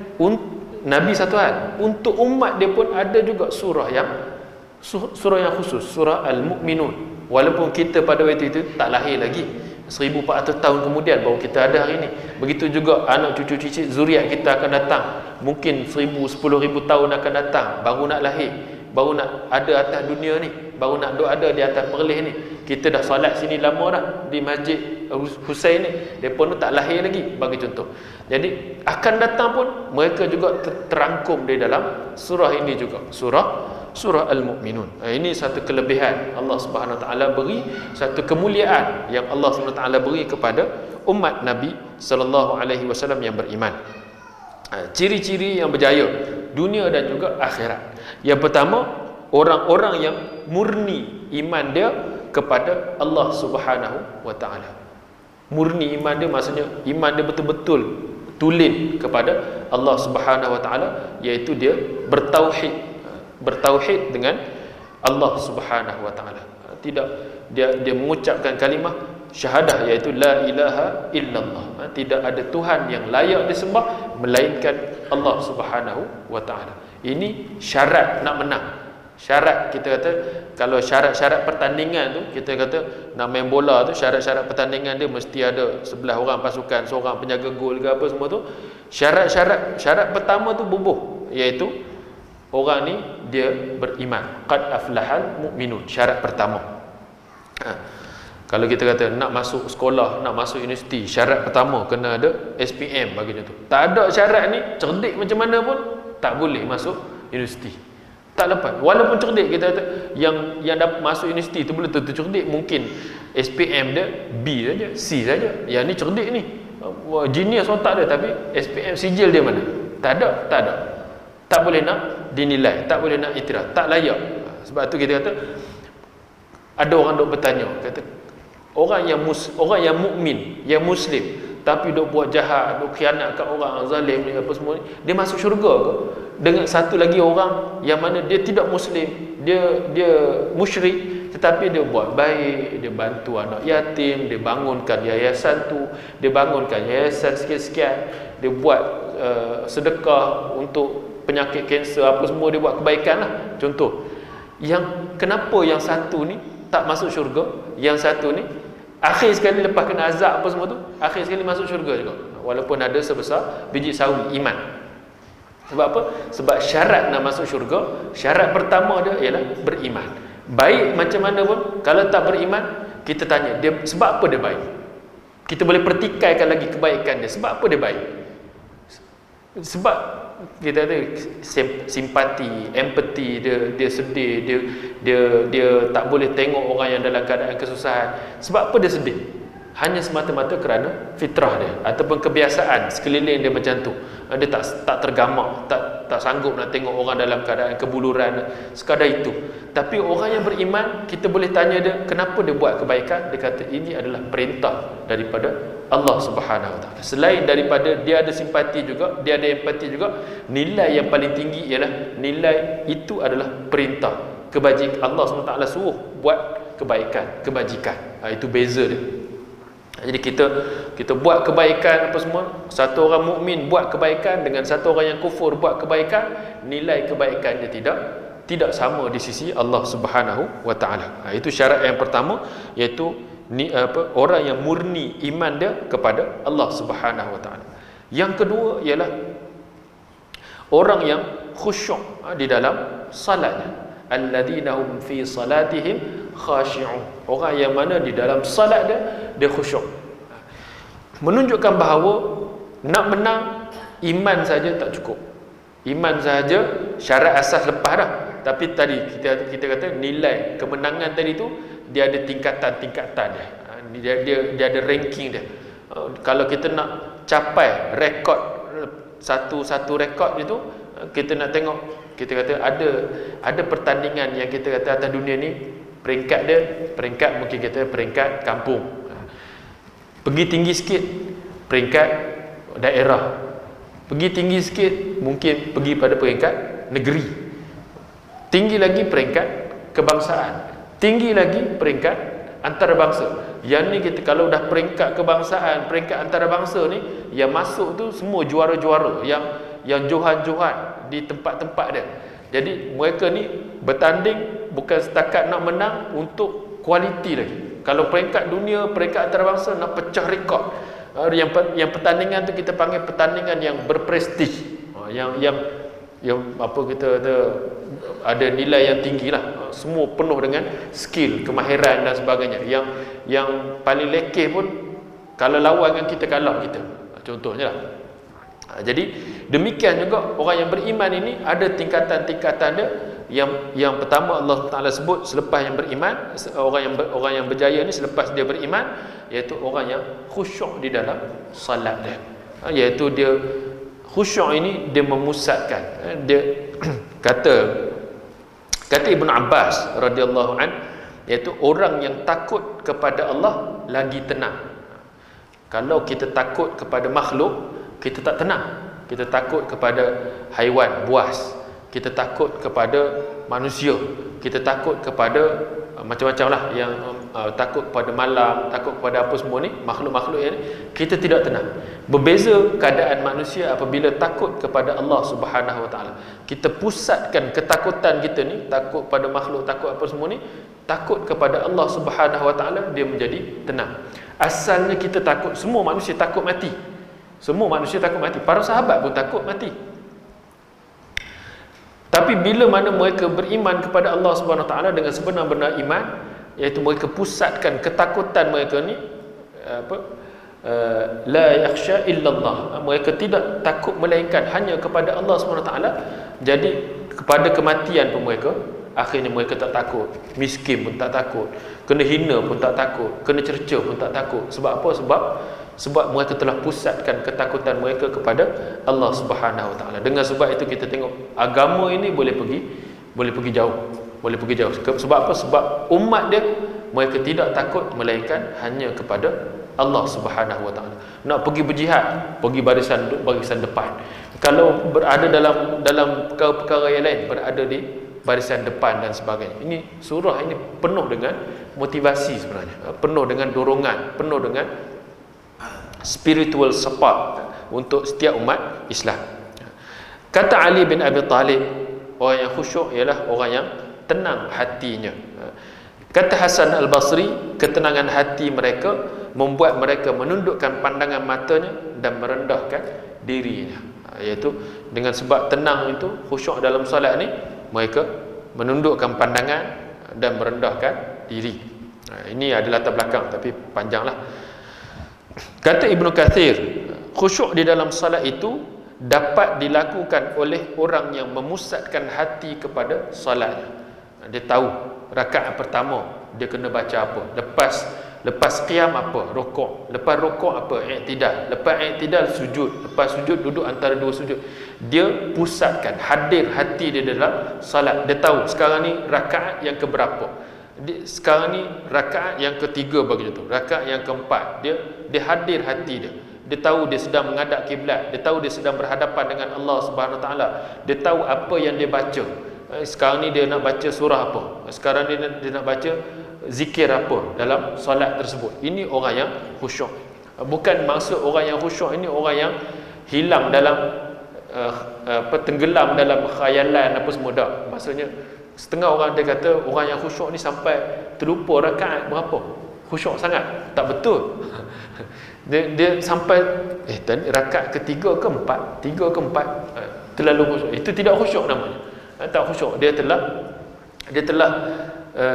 Nabi satu hal, untuk umat dia pun ada juga surah yang khusus, surah Al-Mu'minun. Walaupun kita pada waktu itu tak lahir lagi, 1400 tahun kemudian baru kita ada hari ini. Begitu juga anak cucu cicit zuriat kita akan datang, mungkin 10,000 tahun akan datang, baru nak lahir, baru nak ada atas dunia ni, baru nak ada di atas perleh ni. Kita dah salat sini lama dah di Masjid Husain ni, depa tu tak lahir lagi, bagi contoh. Jadi akan datang pun mereka juga terangkum di dalam surah ini juga, surah Al-Mu'minun. Ini satu kelebihan Allah Subhanahu Wa Taala beri, satu kemuliaan yang Allah Subhanahu Wa Taala beri kepada umat Nabi sallallahu alaihi wasallam yang beriman. Ciri-ciri yang berjaya dunia dan juga akhirat. Yang pertama, orang-orang yang murni iman dia kepada Allah Subhanahu Wa Taala. Murni iman dia maksudnya iman dia betul-betul tulen kepada Allah Subhanahu Wa Taala, iaitu dia bertauhid dengan Allah Subhanahu Wa Taala. Tidak, dia mengucapkan kalimah syahadah, iaitu la ilaha illallah. Tidak ada Tuhan yang layak disembah melainkan Allah Subhanahu Wa Taala. Ini syarat nak menang. Syarat, kita kata kalau syarat-syarat pertandingan tu, kita kata nak main bola tu, syarat-syarat pertandingan dia mesti ada 11 orang pasukan, seorang penjaga gol ke apa semua tu. Syarat pertama tu bubuh, iaitu orang ni dia beriman. Qad aflahal mu'minun, syarat pertama. Kalau kita kata nak masuk sekolah, nak masuk universiti, syarat pertama kena ada SPM bagi contoh. Tak ada syarat ni, cerdik macam mana pun tak boleh masuk universiti. Tak lepas. Walaupun cerdik, kita kata yang dapat masuk universiti tu boleh tentu cerdik, mungkin SPM dia B saja, C saja. Yang ni cerdik ni, genius otak dia, tapi SPM sijil dia mana? Tak ada. Tak boleh nak dinilai, tak boleh nak iktiraf, tak layak. Sebab tu kita kata ada orang dok bertanya, kata orang yang mukmin, yang muslim, tapi dok buat jahat, dok khianat kat orang, zalim ni apa semua ni, dia masuk syurga ke? Dengan satu lagi orang yang mana dia tidak muslim, dia musyrik, tetapi dia buat baik, dia bantu anak yatim, dia bangunkan yayasan tu, dia bangunkan yayasan sekian-sekian, dia buat sedekah untuk penyakit kanser apa semua, dia buat kebaikan lah. Contoh, kenapa yang satu ni tak masuk syurga, yang satu ni akhir sekali lepas kena azab apa semua tu, akhir sekali masuk syurga juga, walaupun ada sebesar biji sawi iman. Sebab apa? Sebab syarat nak masuk syurga, syarat pertama dia ialah beriman. Baik macam mana pun, kalau tak beriman, kita tanya dia sebab apa dia baik. Kita boleh pertikaikan lagi kebaikan dia. Sebab apa dia baik? Sebab kita ada simpati, empati, dia sedih, dia tak boleh tengok orang yang dalam keadaan kesusahan. Sebab apa dia sedih? Hanya semata-mata kerana fitrah dia ataupun kebiasaan sekeliling dia macam tu. Dia tak tergamak, tak sanggup nak tengok orang dalam keadaan kebuluran, sekadar itu. Tapi orang yang beriman, kita boleh tanya dia kenapa dia buat kebaikan. Dia kata ini adalah perintah daripada Allah Subhanahu Wa Taala. Selain daripada dia ada simpati juga, dia ada empati juga, nilai yang paling tinggi ialah nilai itu adalah perintah kebajikan. Allah SWT suruh buat kebaikan, kebajikan. Itu beza dia. Jadi kita buat kebaikan apa semua, satu orang mukmin buat kebaikan dengan satu orang yang kufur buat kebaikan, nilai kebaikan dia tidak sama di sisi Allah Subhanahu Wa Taala. Itu syarat yang pertama, iaitu orang yang murni iman dia kepada Allah Subhanahu Wa Taala. Yang kedua ialah orang yang khusyuk di dalam salatnya. Alladzina hum fi salatihim khashi'un. Orang yang mana di dalam salat dia khusyuk. Menunjukkan bahawa nak menang iman saja tak cukup. Iman saja syarat asas lepas dah. Tapi tadi kita kata nilai kemenangan tadi tu dia ada tingkatan-tingkatan dia. Dia ada ranking dia. Kalau kita nak capai rekod satu rekod itu, kita nak tengok, kita kata ada pertandingan yang kita kata atas dunia ni peringkat mungkin kita peringkat kampung, pergi tinggi sikit peringkat daerah, pergi tinggi sikit mungkin pergi pada peringkat negeri, tinggi lagi peringkat kebangsaan, tinggi lagi peringkat antarabangsa. Yang ni kita kalau dah peringkat kebangsaan, peringkat antarabangsa ni, yang masuk tu semua juara-juara, yang johan-johan di tempat-tempat dia. Jadi mereka ni bertanding bukan setakat nak menang, untuk kualiti lagi. Kalau peringkat dunia, peringkat antarabangsa nak pecah rekod. Yang pertandingan tu kita panggil pertandingan yang berprestij. Yang apa kita ada nilai yang tinggi lah. Semua penuh dengan skill, kemahiran dan sebagainya. Yang paling lekeh pun kalau lawan dengan kita kalah kita. Contohnya lah. Jadi demikian juga orang yang beriman ini ada tingkatan-tingkatan dia. Yang pertama Allah Taala sebut selepas yang beriman, orang yang berjaya ni selepas dia beriman, iaitu orang yang khusyuk di dalam salat dia. Iaitu dia khusyuk ini dia memusatkan. Dia kata Ibnu Abbas radhiyallahu an, iaitu orang yang takut kepada Allah lagi tenang. Kalau kita takut kepada makhluk, kita tak tenang. Kita takut kepada haiwan buas, kita takut kepada manusia, kita takut kepada macam-macam lah, yang takut kepada malam, takut kepada apa semua ni, makhluk-makhluk yang ni, kita tidak tenang. Berbeza keadaan manusia apabila takut kepada Allah Subhanahu Wa Taala. Kita pusatkan ketakutan kita ni, takut pada makhluk, takut apa semua ni, takut kepada Allah Subhanahu Wa Taala, dia menjadi tenang. Asalnya kita takut, semua manusia takut mati. Semua manusia takut mati. Para sahabat pun takut mati. Tapi bila mana mereka beriman kepada Allah Subhanahu Wa Taala dengan sebenar-benar iman, iaitu mereka pusatkan ketakutan mereka ni la yakhsha illallah, mereka tidak takut melainkan hanya kepada Allah Subhanahu Wa Taala. Jadi kepada kematian pun mereka akhirnya mereka tak takut. Miskin pun tak takut, kena hina pun tak takut, kena cerca pun tak takut. Sebab apa? Sebab mereka telah pusatkan ketakutan mereka kepada Allah Subhanahu Wa Taala. Dengan sebab itu kita tengok agama ini boleh pergi jauh. Sebab apa? Sebab umat dia, mereka tidak takut melainkan hanya kepada Allah Subhanahu Wa Taala. Nak pergi berjihad, pergi barisan depan. Kalau berada dalam perkara-perkara yang lain, berada di barisan depan dan sebagainya. Ini surah ini penuh dengan motivasi sebenarnya, penuh dengan dorongan, penuh dengan spiritual support untuk setiap umat Islam. Kata Ali bin Abi Talib, orang yang khusyuk ialah orang yang tenang hatinya. Kata Hasan Al-Basri, ketenangan hati mereka membuat mereka menundukkan pandangan matanya dan merendahkan dirinya. Iaitu dengan sebab tenang itu, khusyuk dalam solat ni, mereka menundukkan pandangan dan merendahkan diri. Ini adalah latar belakang, tapi panjanglah. Kata Ibnu Katsir, khusyuk di dalam salat itu dapat dilakukan oleh orang yang memusatkan hati kepada salatnya. Dia tahu rakaat pertama dia kena baca apa, lepas qiyam apa, rukuk, lepas rukuk apa, i'tidal, lepas i'tidal sujud, lepas sujud duduk antara dua sujud. Dia pusatkan, hadir hati dia dalam salat. Dia tahu sekarang ni rakaat yang keberapa, sekarang ni rakaat yang ketiga bagi tu, rakaat yang keempat. Dia hadir hati dia. Dia tahu dia sedang menghadap kiblat, dia tahu dia sedang berhadapan dengan Allah Subhanahu Wa Taala. Dia tahu apa yang dia baca. Sekarang ni dia nak baca surah apa, sekarang dia nak baca zikir apa dalam solat tersebut. Ini orang yang khusyuk. Bukan maksud orang yang khusyuk ini orang yang hilang dalam tenggelam dalam khayalan apa semua. Tak. Maksudnya setengah orang dia kata orang yang khusyuk ni sampai terlupa rakaat berapa, khusyuk sangat. Tak betul. dia sampai tadi rakaat ketiga ke empat, tiga ke empat, terlalu khusyuk. Itu tidak khusyuk namanya. Tak khusyuk. Dia telah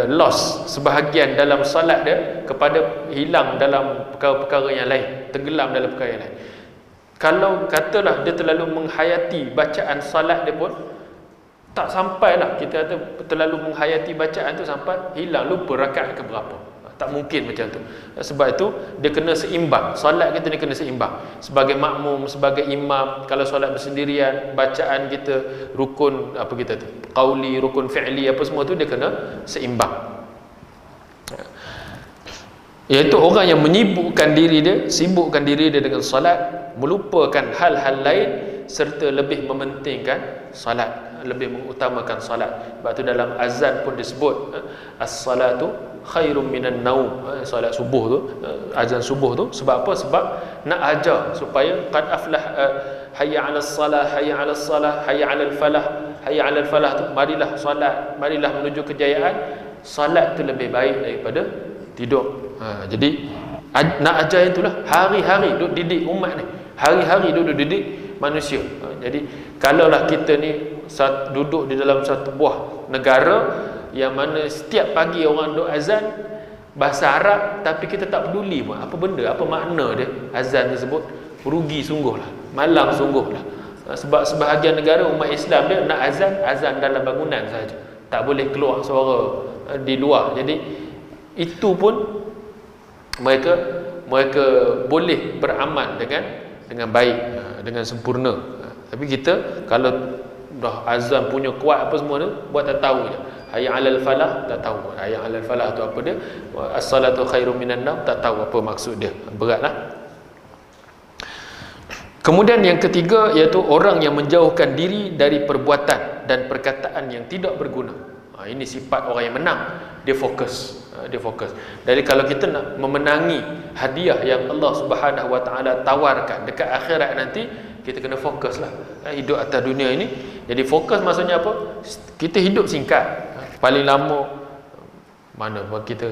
lost sebahagian dalam salat dia kepada hilang dalam perkara-perkara yang lain, tenggelam dalam perkara yang lain. Kalau katalah dia terlalu menghayati bacaan salat dia pun tak sampailah, kita kata terlalu menghayati bacaan tu sampai hilang, lupa rakaat ke berapa. Tak mungkin macam tu. Sebab itu dia kena seimbang. Solat kita ni kena seimbang. Sebagai makmum, sebagai imam, kalau solat bersendirian, bacaan kita rukun apa kita tu, qauli, rukun fi'li apa semua tu dia kena seimbang. Iaitu orang yang sibukkan diri dia dengan solat, melupakan hal-hal lain serta lebih mementingkan solat, lebih mengutamakan solat. Sebab tu dalam azan pun disebut as-salatu khairum minan naum. Solat subuh tu, azan subuh tu, sebab apa? Sebab nak ajar supaya qad aflah, hayya 'alas salah, hayya 'alas salah, hayya 'alal falah. Hayya 'alal falah tu, marilah solat, marilah menuju kejayaan. Solat tu lebih baik daripada tidur. Jadi nak ajar itulah, hari-hari duduk didik umat ni, hari-hari duduk didik manusia. Jadi kalaulah kita ni duduk di dalam satu buah negara yang mana setiap pagi orang duk azan bahasa Arab, tapi kita tak peduli pun apa benda, apa makna dia azan tersebut, rugi sungguhlah, malang sungguhlah. Sebab sebahagian negara umat Islam dia nak azan dalam bangunan saja, tak boleh keluar suara di luar. Jadi itu pun mereka boleh beramal dengan baik, dengan sempurna. Tapi kita kalau dah azan punya kuat apa semua tu, buat tak tahu je. Hayya 'alal falah, tak tahu hayya 'alal falah tu apa dia, as-salatu khairum minan naum, tak tahu apa maksud dia. Beratlah. Kemudian yang ketiga iaitu orang yang menjauhkan diri dari perbuatan dan perkataan yang tidak berguna. Ini sifat orang yang menang. Dia fokus. Jadi kalau kita nak memenangi hadiah yang Allah Subhanahu Wa Taala tawarkan dekat akhirat nanti, kita kena fokuslah. Hidup atas dunia ini. Jadi fokus maksudnya apa? Kita hidup singkat. Paling lama mana kita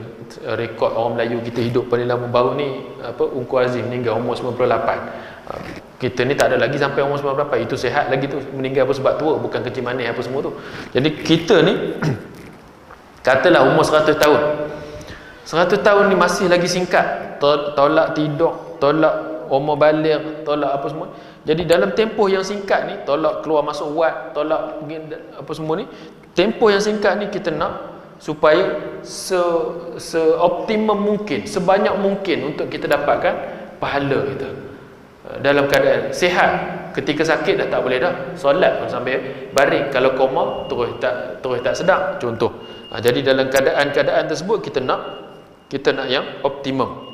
rekod orang Melayu, kita hidup paling lama baru ni Ungku Azim meninggal umur 98. Kita ni tak ada lagi sampai umur 98. Itu sihat lagi tu, meninggal apa sebab tua, bukan kecil manis apa semua tu. Jadi kita ni katalah umur 100 tahun. 100 tahun ni masih lagi singkat. Tolak tidur, tolak umur baligh, tolak apa semua. Jadi dalam tempoh yang singkat ni, tolak keluar masuk wad, tolak apa semua ni, tempoh yang singkat ni kita nak supaya seoptimum mungkin, sebanyak mungkin untuk kita dapatkan pahala kita. Dalam keadaan sihat, ketika sakit dah tak boleh dah solat pun sambil baring, kalau koma terus tak sedar contoh. Jadi dalam keadaan tersebut kita nak yang optimum.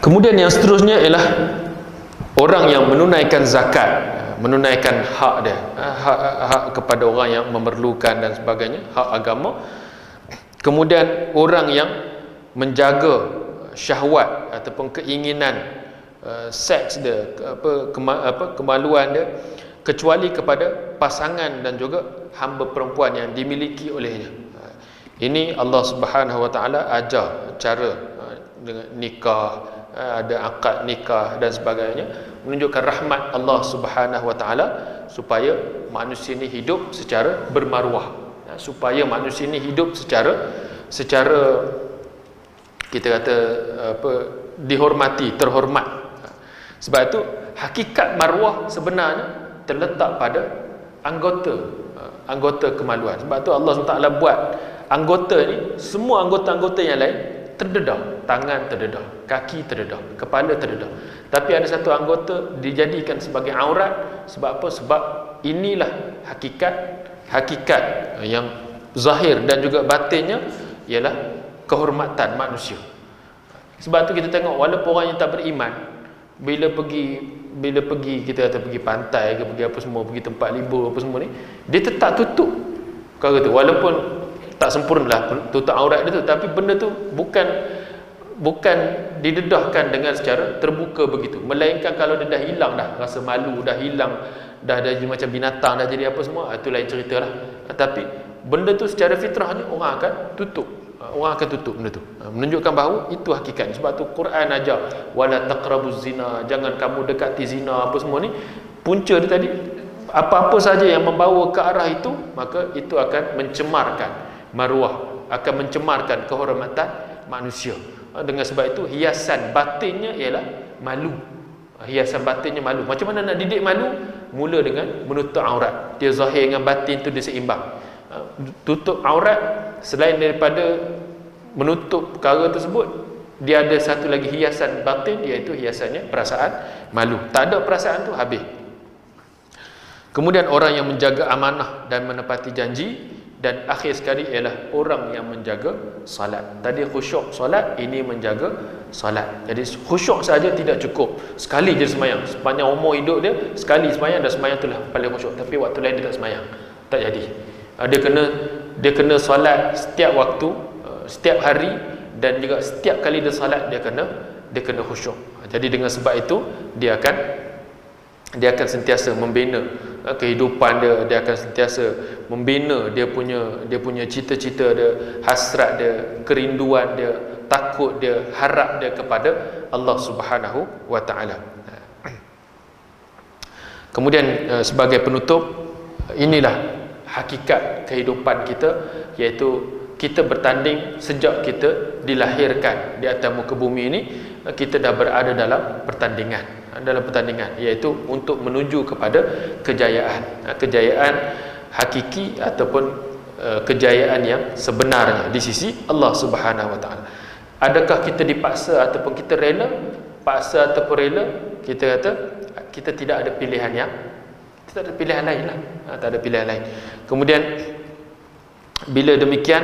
Kemudian yang seterusnya ialah orang yang menunaikan zakat, menunaikan hak dia, hak kepada orang yang memerlukan dan sebagainya, hak agama. Kemudian orang yang menjaga syahwat ataupun keinginan seks dia, kemaluan dia, kecuali kepada pasangan dan juga hamba perempuan yang dimiliki olehnya. Ini Allah Subhanahu Wa Taala ajar cara dengan nikah, ada akad nikah dan sebagainya, menunjukkan rahmat Allah Subhanahu Wa Taala supaya manusia ini hidup secara bermaruah, supaya manusia ini hidup secara kita kata apa, dihormati, terhormat. Sebab itu hakikat maruah sebenarnya terletak pada anggota kemaluan. Sebab tu Allah SWT buat anggota ni, semua anggota-anggota yang lain terdedah, tangan terdedah, kaki terdedah, kepala terdedah. Tapi ada satu anggota dijadikan sebagai aurat. Sebab apa? Sebab inilah hakikat yang zahir dan juga batinnya ialah kehormatan manusia. Sebab tu kita tengok walaupun orang yang tak beriman, bila pergi kita kata pergi pantai ke pergi apa semua, pergi tempat libur apa semua ni, dia tetap tutup perkara tu, walaupun tak sempurnalah tutup aurat dia tu, tapi benda tu bukan didedahkan dengan secara terbuka begitu, melainkan kalau dia dah hilang dah rasa malu, dah hilang, dah jadi macam binatang, dah jadi apa semua, itu lain cerita lah. Tapi benda tu secara fitrahnya orang akan tutup, benda tu, menunjukkan bahawa itu hakikatnya. Sebab tu Quran ajar wala taqrabuz zina, jangan kamu dekati zina apa semua ni. Punca dia tadi, apa-apa saja yang membawa ke arah itu, maka itu akan mencemarkan maruah, akan mencemarkan kehormatan manusia. Dengan sebab itu hiasan batinnya ialah malu. Hiasan batinnya malu. Macam mana nak didik malu? Mula dengan menutup aurat. Dia zahir dengan batin tu dia seimbang. Tutup aurat, selain daripada menutup perkara tersebut, dia ada satu lagi hiasan batin, iaitu hiasannya perasaan malu. Tak ada perasaan tu, habis. Kemudian orang yang menjaga amanah dan menepati janji, dan akhir sekali ialah orang yang menjaga salat. Tadi khusyuk solat, ini menjaga salat. Jadi khusyuk saja tidak cukup, sekali je semayang sepanjang umur hidup dia, sekali semayang, dan semayang itulah paling khusyuk. Tapi waktu lain dia tak semayang, tak jadi. Dia kena solat setiap waktu, setiap hari, dan juga setiap kali dia solat dia kena khusyuk. Jadi dengan sebab itu dia akan sentiasa membina kehidupan dia akan sentiasa membina dia punya cita-cita dia, hasrat dia, kerinduan dia, takut dia, harap dia kepada Allah Subhanahu wa taala. Kemudian sebagai penutup, inilah hakikat kehidupan kita, iaitu kita bertanding sejak kita dilahirkan di atas muka bumi ini. Kita dah berada dalam pertandingan, iaitu untuk menuju kepada kejayaan hakiki ataupun kejayaan yang sebenarnya di sisi Allah Subhanahu wa taala. Adakah kita dipaksa ataupun kita rela? Paksa ataupun rela, kita kata kita tidak ada pilihan lain lah. Tak ada pilihan lain. Kemudian bila demikian,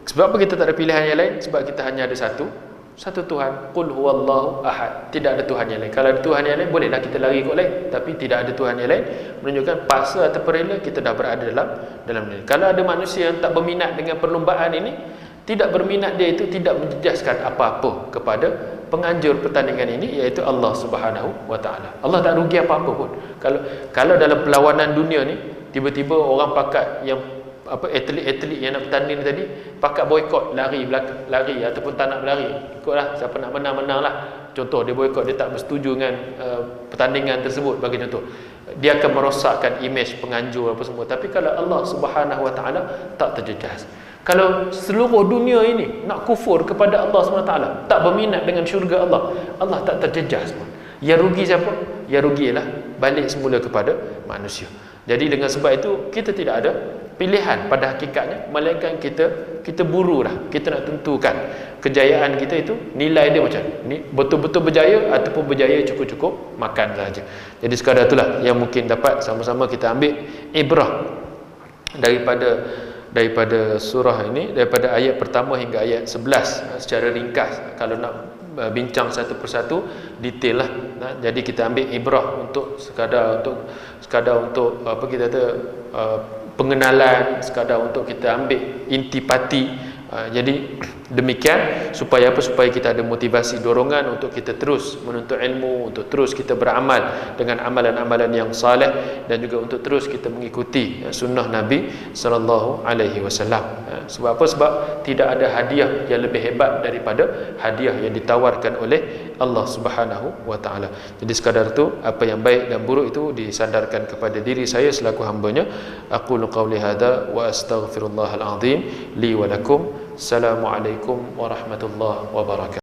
sebab apa kita tak ada pilihan yang lain? Sebab kita hanya ada satu Tuhan. Qul huwallahu ahad. Tidak ada Tuhan yang lain. Kalau ada Tuhan yang lain, bolehlah kita lari ikut lain. Tapi tidak ada Tuhan yang lain, menunjukkan paksa atau rela kita dah berada dalam ini. Kalau ada manusia yang tak berminat dengan perlombaan ini, tidak berminat, dia itu tidak menjejaskan apa-apa kepada penganjur pertandingan ini, iaitu Allah Subhanahu wa taala. Allah tak rugi apa-apa pun. Kalau dalam perlawanan dunia ni tiba-tiba orang pakat yang atlet-atlet yang nak bertanding tadi pakat boikot, lari ataupun tak nak berlari, ikutlah siapa nak menang lah. Contoh, dia boikot, dia tak bersetuju dengan pertandingan tersebut, bagi contoh, dia akan merosakkan imej penganjur apa semua. Tapi kalau Allah Subhanahu wa taala tak terjejas, kalau seluruh dunia ini nak kufur kepada Allah SWT, tak berminat dengan syurga Allah, Allah tak terjejas pun. Yang rugi siapa? Yang rugi ialah balik semula kepada manusia. Jadi dengan sebab itu kita tidak ada pilihan pada hakikatnya, melainkan kita burulah, kita nak tentukan kejayaan kita itu nilai dia macam ni, betul-betul berjaya ataupun berjaya cukup-cukup makan saja. Jadi sekadar itulah yang mungkin dapat sama-sama kita ambil ibrah daripada surah ini, daripada ayat pertama hingga ayat 11 secara ringkas. Kalau nak bincang satu persatu detail lah. Jadi kita ambil ibrah untuk sekadar untuk apa kita kata pengenalan, sekadar untuk kita ambil intipati. Jadi Demikian supaya apa? Supaya kita ada motivasi, dorongan untuk kita terus menuntut ilmu, untuk terus kita beramal dengan amalan-amalan yang saleh, dan juga untuk terus kita mengikuti sunnah Nabi sallallahu alaihi wasallam. Sebab apa? Sebab tidak ada hadiah yang lebih hebat daripada hadiah yang ditawarkan oleh Allah Subhanahu wa taala. Jadi sekadar tu, apa yang baik dan buruk itu disandarkan kepada diri saya selaku hambanya. Aqulu qawli hadza wa astaghfirullahal azim li wa lakum. Assalamualaikum warahmatullahi wabarakatuh.